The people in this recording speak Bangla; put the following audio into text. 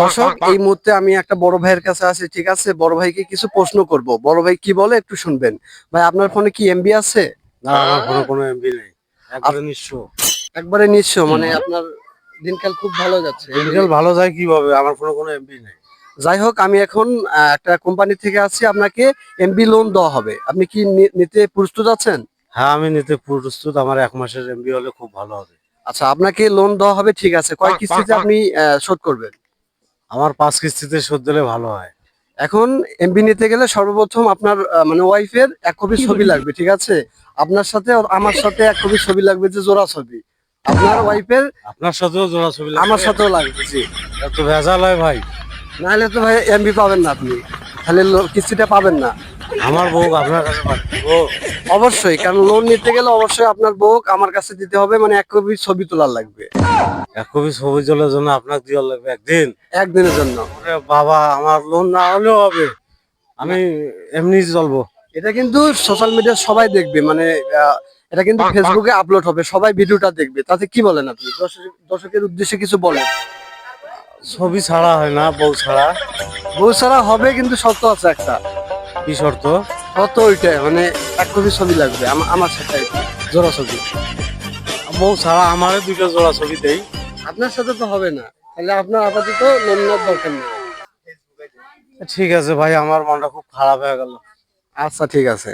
দর্শক, এই মুহূর্তে আমি একটা বড় ভাইয়ের কাছে আছি। ঠিক আছে, বড় ভাইকে কিছু প্রশ্ন করব। বড় ভাই কি বলে একটু শুনবেন। ভাই, আপনার ফোনে কি এমবি আছে? না, আমার ফোনে কোনো এমবি নেই, একবারে আপ- নিঃস্ব। একবারে নিঃস্ব, মানে আপনার দিনকাল খুব ভালো যাচ্ছে। দিনকাল ভালো যায় কিভাবে, আমার ফোনে কোনো এমবি নেই। যাই হোক, আমি এখন একটা কোম্পানি থেকে আছি, আপনাকে এমবি লোন দেওয়া হবে। আপনি কি নিতে প্রস্তুত আছেন? হ্যাঁ, আমি নিতে প্রস্তুত। আমার 1 মাসের এমবি হলে খুব ভালো হবে। আচ্ছা, আপনাকে লোন দেওয়া হবে। ঠিক আছে, কয় কিস্তিতে আপনি শোধ করবেন? আমার 5 কিস্তিতে শোধ দিলে ভালো হয়। এখন এমবি নিতে গেলে সর্বপ্রথম আপনার মানে ওয়াইফের এক কপি ছবি লাগবে। ঠিক আছে, আপনার সাথে আমার সাথে এক কপি ছবি লাগবে, যে জোড়া ছবি। আপনার ওয়াইফের আপনার সাথেও জোড়া ছবি লাগবে? আমার সাথেও লাগবে, জি। এত ভেজাল হয় ভাই। নাহলে তো ভাই এমবি পাবেন না আপনি, তাহলে কিস্তিটা পাবেন না। আমার বউ আপনার কাছে পাঠাবো? অবশ্যই, কারণ লোন নিতে গেলে অবশ্যই আপনার বউ আমার কাছে দিতে হবে, মানে এক কপি ছবি তোলার লাগবে। 1 কপি ছবি তোলার জন্য আপনাকে দেওয়ার লাগবে একদিন? একদিনের জন্য। আরে বাবা, আমার লোন না হলেও হবে, আমি এমনি চলবো। এটা কিন্তু সোশ্যাল মিডিয়া সবাই দেখবে, মানে এটা কিন্তু ফেসবুকে আপলোড হবে, সবাই ভিডিওটা দেখবে। তাতে কি বলেন আপনি? দর্শকের উদ্দেশ্যে কিছু বলেন। ছবি ছাড়া হয় না, বউ ছাড়া। বউ ছাড়া হবে, কিন্তু শর্ত আছে একটা। কি শর্ত? শর্ত ওইটাই, মানে এক কপি ছবি লাগবে আমার সাথে আর কি, জোড়া ছবি। বউ ছাড়া আমারে 2টা জোড়া ছবি দেই। আপনার সাথে তো হবে না, তাহলে আপনার আপাতত লোন নেওয়ার দরকার নেই। ঠিক আছে ভাই, আমার মনটা খুব খারাপ হয়ে গেল। আচ্ছা, ঠিক আছে।